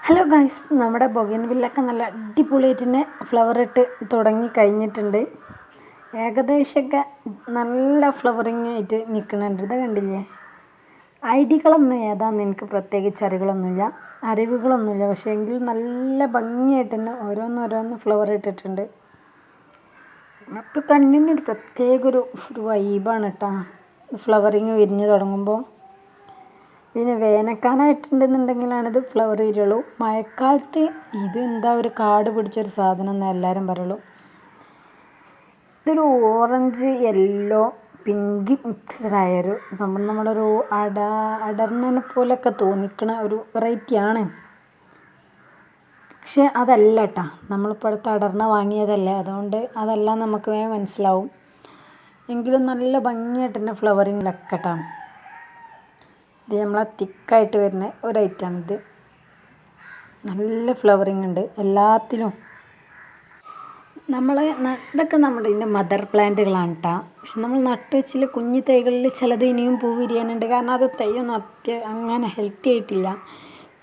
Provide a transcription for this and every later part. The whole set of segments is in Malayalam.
ഹലോ ഗായ്സ്, നമ്മുടെ ബൊഗൈൻവില്ലൊക്കെ നല്ല അടിപൊളിയായിട്ട് തന്നെ ഫ്ലവർ ഇട്ട് തുടങ്ങി കഴിഞ്ഞിട്ടുണ്ട്. ഏകദേശമൊക്കെ നല്ല ഫ്ലവറിങ് ആയിട്ട് നിൽക്കുന്നുണ്ട്. ഇത് കണ്ടില്ലേ? ഐഡികളൊന്നും ഏതാണെന്ന് എനിക്ക് പ്രത്യേകിച്ച് അറിവുകളൊന്നുമില്ല. പക്ഷേ എങ്കിലും നല്ല ഭംഗിയായിട്ട് തന്നെ ഓരോന്നോരോന്ന് ഫ്ലവർ ഇട്ടിട്ടുണ്ട്. അപ്പോൾ കണ്ണിനൊരു പ്രത്യേക ഒരു വൈബാണ് കേട്ടോ ഫ്ലവറിങ് വിരിഞ്ഞ് തുടങ്ങുമ്പോൾ. പിന്നെ വേനൽക്കാലമായിട്ടുണ്ടെന്നുണ്ടെങ്കിലാണിത് ഫ്ലവർ വരുള്ളൂ. മഴക്കാലത്ത് എന്താ ഒരു കാട് പിടിച്ചൊരു സാധനം എന്ന് എല്ലാവരും പറയുള്ളൂ. ഇതൊരു ഓറഞ്ച്, യെല്ലോ, പിങ്ക് മിക്സ്ഡ് ആയൊരു സംഭവം. നമ്മളൊരു അടർന്നനെ പോലെയൊക്കെ തോന്നിക്കണ ഒരു വെറൈറ്റിയാണ്. പക്ഷെ അതല്ല കേട്ടോ, നമ്മളിപ്പോൾ അടുത്ത് അടർന്ന വാങ്ങിയതല്ലേ, അതുകൊണ്ട് അതെല്ലാം നമുക്ക് വേഗം മനസ്സിലാവും. എങ്കിലും നല്ല ഭംഗിയായിട്ട് തന്നെ ഫ്ലവറിങ്ങിലൊക്കെ കേട്ടോ. ഇത് നമ്മളെ തിക്കായിട്ട് വരുന്ന ഒരു ഐറ്റമാണിത്. നല്ല ഫ്ലവറിങ് ഉണ്ട് എല്ലാത്തിലും. ഇതൊക്കെ നമ്മുടെ ഇതിൻ്റെ മദർ പ്ലാന്റുകളാണ് കേട്ടോ. പക്ഷെ നമ്മൾ നട്ട് വെച്ചിൽ കുഞ്ഞു തൈകളിൽ ചിലത് ഇനിയും പൂ വിരിയാനുണ്ട്. കാരണം അത് തൈയൊന്നും അങ്ങനെ ഹെൽത്തി ആയിട്ടില്ല.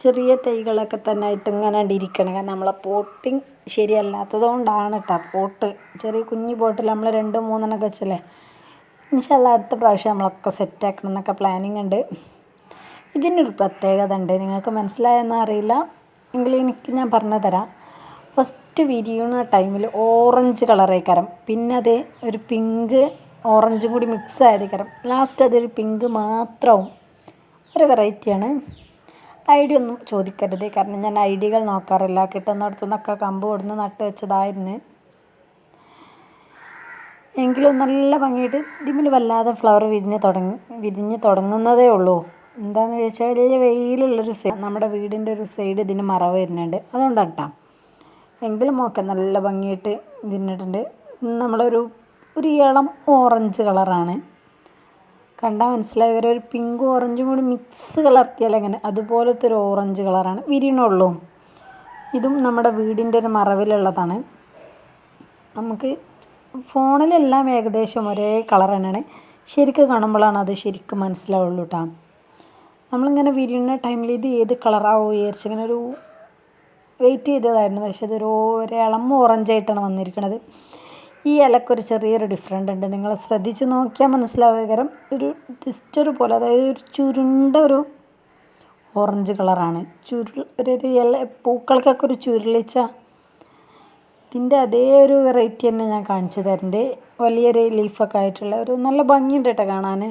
ചെറിയ തൈകളൊക്കെ തന്നെ ആയിട്ട് ഇങ്ങനെ ഇരിക്കണം. കാരണം നമ്മളെ പോട്ടിങ് ശരിയല്ലാത്തത് കൊണ്ടാണ് കേട്ടോ. ചെറിയ കുഞ്ഞു പോട്ടിൽ നമ്മൾ 2-3 വെച്ചല്ലേ. ഇൻഷാ അല്ലാഹ് അടുത്ത പ്രാവശ്യം നമ്മളൊക്കെ സെറ്റാക്കണം എന്നൊക്കെ പ്ലാനിങ് ഉണ്ട്. ഇതിനൊരു പ്രത്യേകത ഉണ്ട്, നിങ്ങൾക്ക് മനസ്സിലായെന്ന് അറിയില്ല എങ്കിലും ഞാൻ പറഞ്ഞു തരാം. ഫസ്റ്റ് വിരിയുന്ന ടൈമിൽ ഓറഞ്ച് കളറായിക്കരം, പിന്നെ അത് ഒരു പിങ്ക് ഓറഞ്ചും കൂടി മിക്സ് ആയതിക്കരം, ലാസ്റ്റ് അതൊരു പിങ്ക് മാത്രമാവും. ഒരു വെറൈറ്റിയാണ്. ഐഡിയ ഒന്നും ചോദിക്കരുത്, കാരണം ഞാൻ ഐഡിയകൾ നോക്കാറില്ല. കിട്ടുന്നിടത്തുനിന്നൊക്കെ കമ്പ് കൊടുന്ന് നട്ട് വെച്ചതായിരുന്നു. എങ്കിലും നല്ല ഭംഗിയായിട്ട് ഇതിൽ വല്ലാതെ ഫ്ലവർ വിരിഞ്ഞ് തുടങ്ങുന്നതേ ഉള്ളൂ. എന്താണെന്ന് ചോദിച്ചാൽ വലിയ വെയിലുള്ളൊരു സൈഡ്, നമ്മുടെ വീടിൻ്റെ ഒരു സൈഡ് ഇതിന് മറവ് വരുന്നുണ്ട്, അതുകൊണ്ടാണ് കേട്ടോ. എങ്കിലും ഒക്കെ നല്ല ഭംഗിയായിട്ട് വിരിഞ്ഞിട്ടുണ്ട്. നമ്മളൊരു ഇളം ഓറഞ്ച് കളറാണ്, കണ്ടാൽ മനസ്സിലായി. ഒരു പിങ്കും ഓറഞ്ചും കൂടി മിക്സ് കളർത്തിയാൽ എങ്ങനെ അതുപോലത്തെ ഒരു ഓറഞ്ച് കളറാണ് വിരിയണുള്ളൂ. ഇതും നമ്മുടെ വീടിൻ്റെ ഒരു മറവിലുള്ളതാണ്. നമുക്ക് ഫോണിലെല്ലാം ഏകദേശം ഒരേ കളർ തന്നെയാണ്, ശരിക്കും കാണുമ്പോഴാണ് അത് ശരിക്കും മനസ്സിലാവുള്ളൂ കേട്ടോ. നമ്മളിങ്ങനെ വിരിയുന്ന ടൈമിൽ ഇത് ഏത് കളറാവോ വിചാരിച്ച് ഇങ്ങനെ ഒരു വെയിറ്റ് ചെയ്തതായിരുന്നു. പക്ഷെ ഇതൊരു ഇളം ഓറഞ്ചായിട്ടാണ് വന്നിരിക്കുന്നത്. ഈ ഇലക്കൊരു ചെറിയൊരു ഡിഫറൻറ്റ് ഉണ്ട്, നിങ്ങൾ ശ്രദ്ധിച്ച് നോക്കിയാൽ മനസ്സിലാവുകരം. ഒരു ടെക്സ്ചർ പോലെ, അതായത് ഒരു ചുരുണ്ട ഒരു ഓറഞ്ച് കളറാണ്. ഒരു ഇല പൂക്കൾക്കൊക്കെ ഒരു ചുരുളിച്ച ഇതിൻ്റെ അതേ ഒരു വെറൈറ്റി തന്നെ ഞാൻ കാണിച്ചു തരുന്നുണ്ട്. വലിയൊരു ലീഫൊക്കെ ആയിട്ടുള്ള ഒരു നല്ല ഭംഗിയുണ്ട് കേട്ടോ കാണാൻ.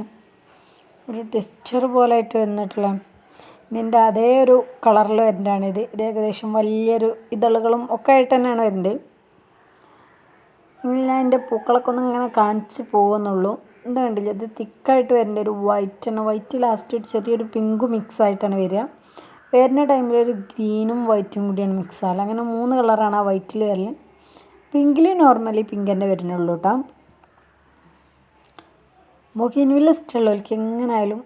ഒരു ടെക്സ്ചർ പോലെ ആയിട്ട് വന്നിട്ടുള്ള ഇതിൻ്റെ അതേ ഒരു കളറിൽ വരുന്നതാണ് ഇത്. ഏകദേശം വലിയൊരു ഇതളുകളും ഒക്കെ ആയിട്ട് തന്നെയാണ് വരുന്നത്. ഇനി ഞാൻ എൻ്റെ പൂക്കളൊക്കെ ഒന്ന് ഇങ്ങനെ കാണിച്ച് പോകുന്നുള്ളൂ. ഇത് കണ്ടില്ല, ഇത് തിക്കായിട്ട് വരുന്നത് ഒരു വൈറ്റ് ലാസ്റ്റ് ഒരു ചെറിയൊരു പിങ്കും മിക്സ് ആയിട്ടാണ് വരിക. വരുന്ന ടൈമിൽ ഒരു ഗ്രീനും വൈറ്റും കൂടിയാണ് മിക്സ് ആകുക. അങ്ങനെ 3 കളറാണ് ആ വൈറ്റിൽ വരൽ. പിങ്കിൽ നോർമലി പിങ്ക് തന്നെ വരുന്നുള്ളൂ കേട്ടോ. ബൊഗൈൻവില്ല ഇഷ്ടമുള്ളവർക്ക് എങ്ങനെയായാലും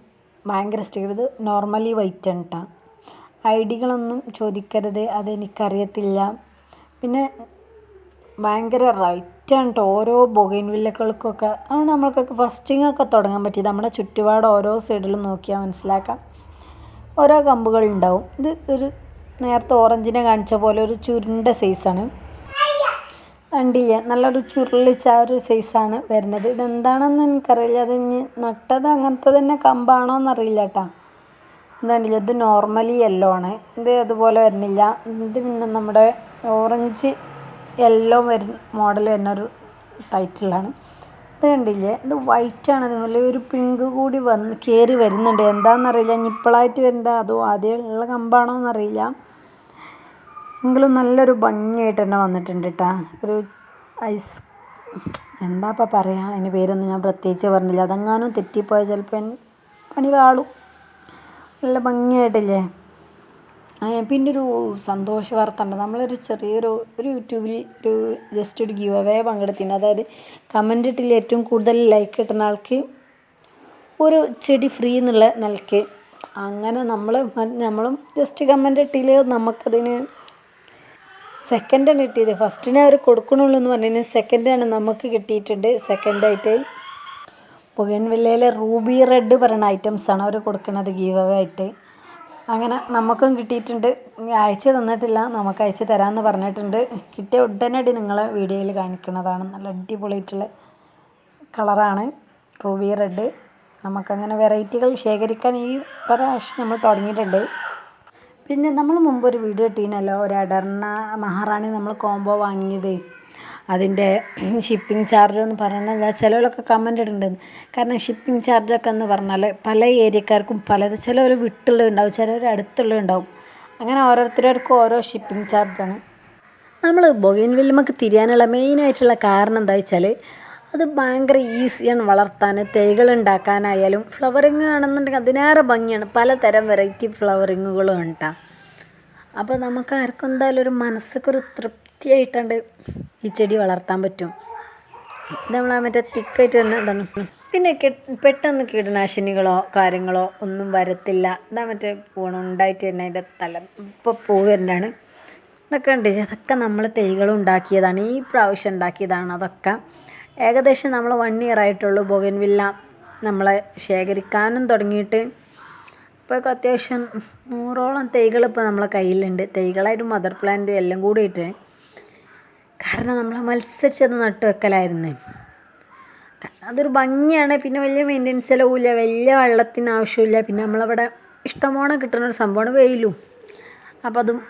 ഭയങ്കര ഇഷ്ടമായത് നോർമലി വൈറ്റ് ആണ് കേട്ടോ. ഐഡികളൊന്നും ചോദിക്കരുത്, അതെനിക്കറിയത്തില്ല. പിന്നെ ഭയങ്കര റൈറ്റാണ് കേട്ടോ ഓരോ ബൊഗൈൻവില്ലകൾക്കൊക്കെ. അതുകൊണ്ട് നമ്മൾക്കൊക്കെ ഫസ്റ്റിങ്ങൊക്കെ തുടങ്ങാൻ പറ്റിയത് നമ്മുടെ ചുറ്റുപാട് ഓരോ സൈഡിലും നോക്കിയാൽ മനസ്സിലാക്കാം. ഓരോ കമ്പുകളുണ്ടാവും. ഇത് ഒരു നേരത്തെ ഓറഞ്ചിനെ കാണിച്ച പോലെ ഒരു ചുരുണ്ട സൈസാണ്. കണ്ടില്ലേ, നല്ലൊരു ചുരുളിച്ച ഒരു സൈസാണ് വരുന്നത്. ഇതെന്താണെന്ന് എനിക്കറിയില്ല, അത് ഇനി നട്ടത് അങ്ങനത്തെ തന്നെ കമ്പാണോ എന്നറിയില്ല കേട്ടോ. ഇത് കണ്ടില്ല, ഇത് നോർമലി യെല്ലോ ആണ്. ഇത് അതുപോലെ വരുന്നില്ല. ഇത് പിന്നെ നമ്മുടെ ഓറഞ്ച് യെല്ലോ മോഡൽ വരുന്നൊരു ടൈറ്റിലാണ്. ഇത് കണ്ടില്ലേ, ഇത് വൈറ്റാണ്. അതുപോലെ ഒരു പിങ്ക് കൂടി കയറി വരുന്നുണ്ട്. എന്താണെന്നറിയില്ല, ഇനി ഇപ്പോഴായിട്ട് വരുന്നുണ്ട് അതോ ആദ്യമുള്ള കമ്പാണോ എന്നറിയില്ല. എങ്കിലും നല്ലൊരു ഭംഗിയായിട്ട് തന്നെ വന്നിട്ടുണ്ട് കേട്ടോ. ഒരു എന്താപ്പം പറയുക, അതിന് പേരൊന്നും ഞാൻ പ്രത്യേകിച്ച് പറഞ്ഞില്ല. അതെങ്ങാനും തെറ്റിപ്പോയാൽ ചിലപ്പോൾ പണി വാളും. നല്ല ഭംഗിയായിട്ടില്ലേ. പിന്നെ ഒരു സന്തോഷ വാർത്ത ഉണ്ട്. നമ്മളൊരു ചെറിയൊരു യൂട്യൂബിൽ ജസ്റ്റ് ഒരു ഗിവ് അവേ പങ്കെടുത്തിട്ടുണ്ട്. അതായത് കമൻ്റ് ഇട്ടിൽ ഏറ്റവും കൂടുതൽ ലൈക്ക് കിട്ടുന്ന ആൾക്ക് ഒരു ചെടി ഫ്രീ എന്നുള്ള നിലയ്ക്ക്. അങ്ങനെ നമ്മളും ജസ്റ്റ് കമൻ്റ് ഇട്ടിൽ നമുക്കതിന് സെക്കൻഡാണ് കിട്ടിയത്. ഫസ്റ്റിനെ അവർ കൊടുക്കണുള്ളൂ എന്ന് പറഞ്ഞതിന് സെക്കൻഡാണ് നമുക്ക് കിട്ടിയിട്ടുണ്ട്. സെക്കൻഡായിട്ട് ബൊഗൈൻവില്ലയിലെ റൂബി റെഡ് പറയുന്ന ഐറ്റംസാണ് അവർ കൊടുക്കുന്നത് ഗീവ് അവേ ആയിട്ട്. അങ്ങനെ നമുക്കും കിട്ടിയിട്ടുണ്ട്. അയച്ചു തന്നിട്ടില്ല, നമുക്ക് അയച്ചു തരാമെന്ന് പറഞ്ഞിട്ടുണ്ട്. കിട്ടിയ ഉടനടി നിങ്ങളെ വീഡിയോയിൽ കാണിക്കുന്നതാണ്. നല്ല അടിപൊളിയായിട്ടുള്ള കളറാണ് റൂബി റെഡ്. നമുക്കങ്ങനെ വെറൈറ്റികൾ ശേഖരിക്കാൻ ഈ പ്രാവശ്യം നമ്മൾ തുടങ്ങിയിട്ടുണ്ട്. പിന്നെ നമ്മൾ മുമ്പൊരു വീഡിയോ ഇട്ടീനല്ലോ, ഒരു അടർന്ന മഹാറാണി നമ്മൾ കോംബോ വാങ്ങിയത്. അതിൻ്റെ ഷിപ്പിംഗ് ചാർജ് എന്ന് പറയുന്നത് ചിലവരൊക്കെ കമൻ്റ് ഇടുന്നുണ്ട്. കാരണം ഷിപ്പിംഗ് ചാർജൊക്കെ എന്ന് പറഞ്ഞാൽ പല ഏരിയക്കാർക്കും പലത്, ചിലവർ വിട്ടുള്ളതുണ്ടാവും, ചിലവർ അടുത്തുള്ളതുണ്ടാവും. അങ്ങനെ ഓരോരുത്തർക്കും ഓരോ ഷിപ്പിംഗ് ചാർജാണ്. നമ്മൾ ബൊഗെയിൻവില്ലേക്ക് തിരിയാനുള്ള മെയിനായിട്ടുള്ള കാരണം എന്താ വെച്ചാൽ അത് ഭയങ്കര ഈസിയാണ് വളർത്താൻ. തൈകൾ ഉണ്ടാക്കാനായാലും ഫ്ലവറിങ് ആണെന്നുണ്ടെങ്കിൽ അതിനേറെ ഭംഗിയാണ്. പലതരം വെറൈറ്റി ഫ്ലവറിങ്ങുകളും ഉണ്ടാ. അപ്പോൾ നമുക്ക് ആർക്കും എന്തായാലും ഒരു മനസ്സൊക്കെ തൃപ്തിയായിട്ടുണ്ട് ഈ ചെടി വളർത്താൻ പറ്റും. നമ്മൾ മറ്റേ തിക്കായിട്ട് തന്നെ എന്താണ്, പിന്നെ പെട്ടെന്ന് കീടനാശിനികളോ കാര്യങ്ങളോ ഒന്നും വരത്തില്ല. ഇതാ മറ്റേ ഉണ്ടായിട്ട് തന്നെ അതിൻ്റെ ഇപ്പോൾ പൂ വരുന്നതാണ്. ഇതൊക്കെ ഉണ്ട്, അതൊക്കെ നമ്മൾ തൈകൾ ഉണ്ടാക്കിയതാണ്, ഈ പ്രാവശ്യം ഉണ്ടാക്കിയതാണ്. അതൊക്കെ ഏകദേശം നമ്മൾ 1 ഇയർ ആയിട്ടുള്ളൂ ബൊഗെയിൻവില്ല നമ്മളെ ശേഖരിക്കാനും തുടങ്ങിയിട്ട്. ഇപ്പോൾ അത്യാവശ്യം 100ഓളം തൈകൾ ഇപ്പോൾ നമ്മളെ കയ്യിലുണ്ട്, തൈകളായിട്ടും മദർ പ്ലാന്റും എല്ലാം കൂടിയിട്ട്. കാരണം നമ്മൾ മത്സരിച്ചത് നട്ടു വെക്കലായിരുന്നു. അതൊരു ഭംഗിയാണ്. പിന്നെ വലിയ മെയിൻ്റെനൻസ് ചിലവില്ല, വലിയ വെള്ളത്തിന് ആവശ്യമില്ല. പിന്നെ നമ്മളവിടെ ഇഷ്ടംപോലെ കിട്ടുന്നൊരു സംഭവമാണ് വെയിലും. അപ്പോൾ അതും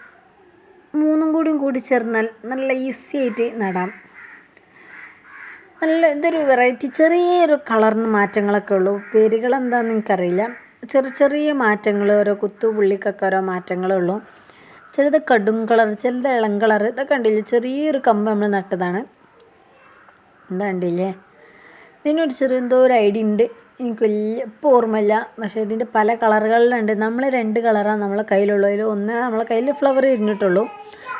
3 കൂടി ചേർന്നാൽ നല്ല ഈസി ആയിട്ട് നടാം. നല്ല ഇതൊരു വെറൈറ്റി, ചെറിയൊരു കളറിന് മാറ്റങ്ങളൊക്കെ ഉള്ളൂ. പേരുകൾ എന്താണെന്ന് എനിക്കറിയില്ല. ചെറിയ മാറ്റങ്ങൾ, ഓരോ കുത്തുപുള്ളിക്കൊക്കെ ഓരോ മാറ്റങ്ങളേ ഉള്ളൂ. ചിലത് കടും കളർ, ചിലത് ഇളം കളർ. ഇതൊക്കെ കണ്ടില്ലേ, ചെറിയൊരു കമ്പ് നമ്മൾ നട്ടതാണ്. എന്താ കണ്ടില്ലേ, ഇതിനൊരു എന്തോ ഒരു ഐഡിയ ഉണ്ട്, എനിക്ക് വലിയ ഇപ്പോൾ ഓർമ്മയില്ല. പക്ഷേ ഇതിൻ്റെ പല കളറുകളിലുണ്ട്. നമ്മൾ 2 കളറാണ് നമ്മളെ കയ്യിലുള്ളൂ. അതിൽ ഒന്ന് നമ്മളെ കയ്യിൽ ഫ്ലവർ ഇരുന്നിട്ടുള്ളൂ.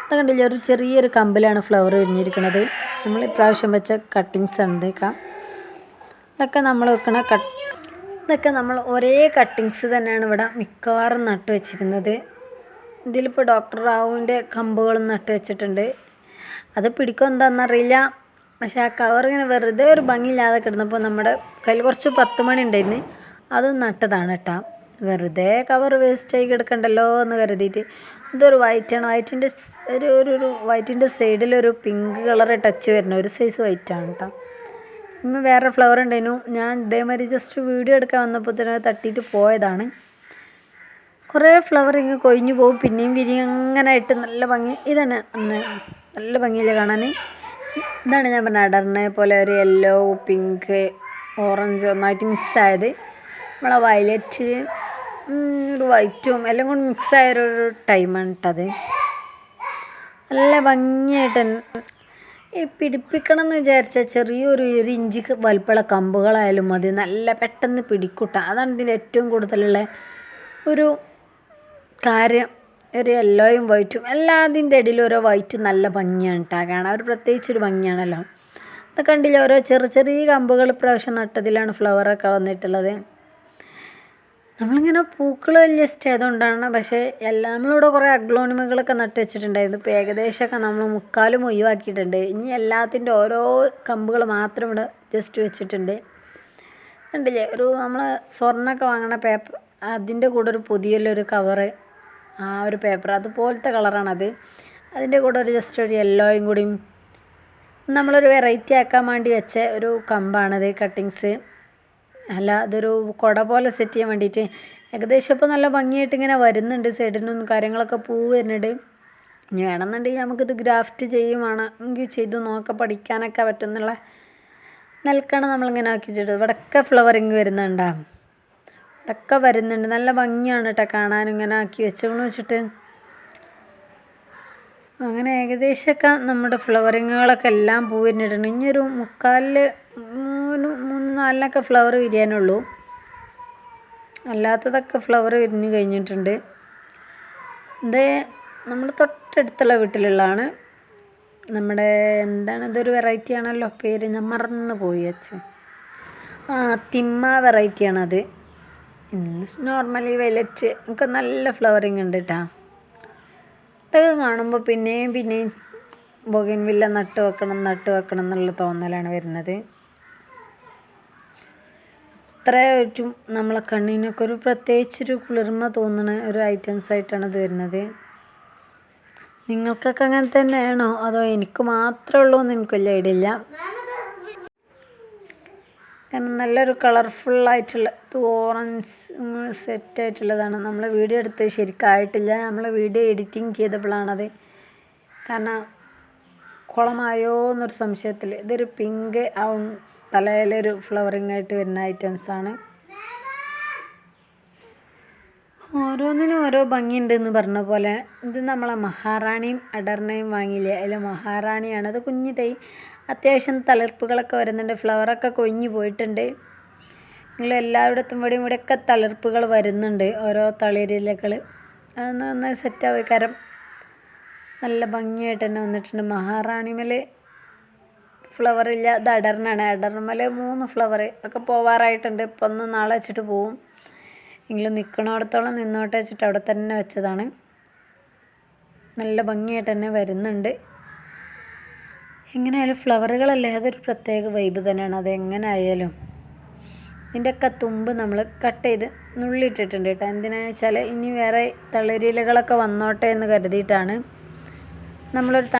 അത് കണ്ടില്ലേ, ഒരു ചെറിയൊരു കമ്പിലാണ് ഫ്ലവർ വിരിഞ്ഞിരിക്കുന്നത്. നമ്മൾ ഇപ്രാവശ്യം വെച്ച കട്ടിങ്സ് ഉണ്ട്. ഇതൊക്കെ നമ്മൾ വെക്കണ ഇതൊക്കെ നമ്മൾ ഒരേ കട്ടിങ്സ് തന്നെയാണ് ഇവിടെ മിക്കവാറും നട്ട് വെച്ചിരുന്നത്. ഇതിലിപ്പോൾ ഡോക്ടർ റാവുവിൻ്റെ കമ്പുകളും നട്ട് വെച്ചിട്ടുണ്ട്. അത് പിടിക്കും എന്താണെന്നറിയില്ല. പക്ഷേ ആ കവർ ഇങ്ങനെ വെറുതെ ഒരു ഭംഗിയില്ലാതെ കിടന്നപ്പോൾ നമ്മുടെ കയ്യിൽ കുറച്ച് 10 മണി ഉണ്ടായിരുന്നു, അത് നട്ടതാണ് കേട്ടോ. വെറുതെ കവർ വേസ്റ്റായി കിടക്കണ്ടല്ലോ എന്ന് കരുതിയിട്ട്. ഇതൊരു വൈറ്റാണ്, വൈറ്റിൻ്റെ സൈഡിലൊരു പിങ്ക് കളർ ടച്ച് വരുന്ന ഒരു സൈസ് വൈറ്റാണ് കേട്ടോ. ഇന്ന് വേറെ ഫ്ലവർ ഉണ്ടായിരുന്നു, ഞാൻ ഇതേമാതിരി ജസ്റ്റ് വീഡിയോ എടുക്കാൻ വന്നപ്പോൾ തന്നെ തട്ടിയിട്ട് പോയതാണ്. കുറേ ഫ്ലവർ ഇങ്ങനെ കൊഴിഞ്ഞു പോകും, പിന്നെയും വിരിയും, അങ്ങനെ ആയിട്ട് നല്ല ഭംഗി. ഇതാണ് നല്ല ഭംഗിയില്ല കാണാൻ. ഇതാണ് ഞാൻ പറഞ്ഞ അടർന്ന പോലെ ഒരു യെല്ലോ പിങ്ക് ഓറഞ്ച് ഒന്നായിട്ട് മിക്സ് ആയത്. നമ്മളെ വയലറ്റ് ഒരു വൈറ്റും എല്ലാം കൊണ്ട് മിക്സ് ആയൊരു ടൈമാണ് ഇട്ടത്. നല്ല ഭംഗിയായിട്ട് ഈ പിടിപ്പിക്കണം എന്ന് വിചാരിച്ചാൽ ചെറിയൊരു 1 ഇഞ്ച് വലുപ്പമുള്ള കമ്പുകളായാലും മതി, നല്ല പെട്ടെന്ന് പിടിക്കൂട്ട. അതാണ് ഇതിൻ്റെ ഏറ്റവും കൂടുതലുള്ള ഒരു കാര്യം. ഒരു യെല്ലോയും വൈറ്റും എല്ലാത്തിൻ്റെ ഇടയിലും ഓരോ വൈറ്റ് നല്ല ഭംഗിയാണ് കേട്ടോ കാണാൻ, ഒരു പ്രത്യേകിച്ചൊരു ഭംഗിയാണല്ലോ. അത് കണ്ടില്ല, ഓരോ ചെറിയ കമ്പുകൾ ഇപ്രാവശ്യം നട്ടതിലാണ് ഫ്ലവറൊക്കെ വന്നിട്ടുള്ളത്. നമ്മളിങ്ങനെ പൂക്കൾ വലിയ ഇഷ്ടമായതുകൊണ്ടാണ്. പക്ഷേ നമ്മളിവിടെ കുറേ അഗ്ലോണിമകളൊക്കെ നട്ട് വെച്ചിട്ടുണ്ടായിരുന്നു. ഇപ്പോൾ ഏകദേശമൊക്കെ നമ്മൾ 3/4 ഒഴിവാക്കിയിട്ടുണ്ട്. ഇനി എല്ലാത്തിൻ്റെ ഓരോ കമ്പുകൾ മാത്രം ഇവിടെ ജസ്റ്റ് വെച്ചിട്ടുണ്ട്. കണ്ടില്ലേ, ഒരു നമ്മൾ സ്വർണ്ണമൊക്കെ വാങ്ങണ പേപ്പർ, അതിൻ്റെ കൂടെ ഒരു പുതിയൊരു കവറ്, ആ ഒരു പേപ്പർ അതുപോലത്തെ കളറാണത്. അതിൻ്റെ കൂടെ ജസ്റ്റ് ഒരു യെല്ലോയും കൂടിയും നമ്മളൊരു വെറൈറ്റി ആക്കാൻ വേണ്ടി വെച്ച ഒരു കമ്പാണത്, കട്ടിങ്സ്. അല്ല, അതൊരു കുട പോലെ സെറ്റ് ചെയ്യാൻ വേണ്ടിയിട്ട്. ഏകദേശം ഇപ്പോൾ നല്ല ഭംഗിയായിട്ട് ഇങ്ങനെ വരുന്നുണ്ട്, സൈഡിനും കാര്യങ്ങളൊക്കെ പൂ വരുന്നുണ്ട്. ഇനി വേണമെന്നുണ്ടെങ്കിൽ നമുക്കിത് ഗ്രാഫ്റ്റ് ചെയ്യുവാണ് എങ്കിൽ ചെയ്ത് നോക്കാം, പഠിക്കാനൊക്കെ പറ്റുന്നുള്ള നിൽക്കണം. നമ്മളിങ്ങനെ ആക്കിച്ചിട്ട് ഇവിടെയൊക്കെ ഫ്ലവറിങ് വരുന്നുണ്ടോ, ഇവിടെയൊക്കെ വരുന്നുണ്ട്. നല്ല ഭംഗിയാണ് കേട്ടോ കാണാൻ, ഇങ്ങനെ ആക്കി വെച്ചോന്ന് വെച്ചിട്ട്. അങ്ങനെ ഏകദേശമൊക്കെ നമ്മുടെ ഫ്ലവറിങ്ങുകളൊക്കെ എല്ലാം പൂ വരുന്നിട്ടുണ്ട്. ഇനിയൊരു 3-4 ഫ്ലവർ വിരിയാനുള്ളൂ. അല്ലാത്തതൊക്കെ ഫ്ലവർ വിരിഞ്ഞ് കഴിഞ്ഞിട്ടുണ്ട്. ഇത് നമ്മൾ തൊട്ടടുത്തുള്ള വീട്ടിലുള്ളതാണ്. നമ്മുടെ എന്താണ്, ഇതൊരു വെറൈറ്റി ആണല്ലോ, പേര് ഞാൻ മറന്നു പോയി വെച്ച്. തിമ്മ വെറൈറ്റിയാണത്. നോർമലി വയലറ്റ് ഒക്കെ നല്ല ഫ്ലവറിങ് ഉണ്ട് കേട്ടോ. ഇതൊക്കെ കാണുമ്പോൾ പിന്നെയും ബൊഗെയിൻവില്ല നട്ട് വെക്കണം എന്നുള്ള തോന്നലാണ് വരുന്നത്. അത്രയായിട്ടും നമ്മളെ കണ്ണിനൊക്കെ ഒരു പ്രത്യേകിച്ചൊരു കുളിർമ തോന്നുന്ന ഒരു ഐറ്റംസ് ആയിട്ടാണ് ഇത് വരുന്നത്. നിങ്ങൾക്കൊക്കെ അങ്ങനെ തന്നെയാണോ അതോ എനിക്ക് മാത്രമേ ഉള്ളൂ എന്ന് എനിക്ക് വലിയ ഐഡിയ ഇല്ല. കാരണം നല്ലൊരു കളർഫുള്ളായിട്ടുള്ള ഇത് ഓറഞ്ച് സെറ്റായിട്ടുള്ളതാണ്. നമ്മൾ വീഡിയോ എടുത്ത് ശരിക്കായിട്ടില്ല, നമ്മൾ വീഡിയോ എഡിറ്റിങ് ചെയ്തപ്പോഴാണത്. കാരണം കുളമായോ എന്നൊരു സംശയത്തിൽ. ഇതൊരു പിങ്ക് തലയിലൊരു ഫ്ലവറിങ് ആയിട്ട് വരുന്ന ഐറ്റംസാണ്. ഓരോന്നിനും ഓരോ ഭംഗിയുണ്ട് എന്ന് പറഞ്ഞ പോലെ ഇത് നമ്മളെ മഹാറാണിയും അടർണയും വാങ്ങിയില്ലേ, അതിൽ മഹാറാണിയാണ്. അത് കുഞ്ഞു തൈ, അത്യാവശ്യം തളിർപ്പുകളൊക്കെ വരുന്നുണ്ട്, ഫ്ലവറൊക്കെ കൊഴിഞ്ഞു പോയിട്ടുണ്ട്. നിങ്ങൾ എല്ലായിടത്തും ഇവിടെയൊക്കെ തളിർപ്പുകൾ വരുന്നുണ്ട്, ഓരോ തളിരിലകൾ. അതൊന്ന് നന്നായി സെറ്റാവും. കാരണം നല്ല ഭംഗിയായിട്ട് തന്നെ വന്നിട്ടുണ്ട്. മഹാറാണിമേൽ ഫ്ലവറില്ല, ഇത് അടർനാണ്. അടർമേൽ 3 ഫ്ലവർ ഒക്കെ പോവാറായിട്ടുണ്ട്. ഇപ്പം ഒന്ന് നാളെ വെച്ചിട്ട് പോവും. എങ്കിലും നിൽക്കണോടത്തോളം നിന്നോട്ടെ വെച്ചിട്ട് അവിടെ തന്നെ വെച്ചതാണ്. നല്ല ഭംഗിയായിട്ട് തന്നെ വരുന്നുണ്ട്. എങ്ങനെയായാലും ഫ്ലവറുകളല്ലേ, അതൊരു പ്രത്യേക വൈബ് തന്നെയാണ്. അതെങ്ങനെ ആയാലും ഇതിൻ്റെയൊക്കെ തുമ്പ് നമ്മൾ കട്ട് ചെയ്ത് നുള്ളിയിട്ടിട്ടുണ്ട് കേട്ടോ. എന്തിനാണെന്ന് വെച്ചാൽ ഇനി വേറെ തളിരിലകളൊക്കെ വന്നോട്ടെ എന്ന് കരുതിയിട്ടാണ്. നമ്മളൊരു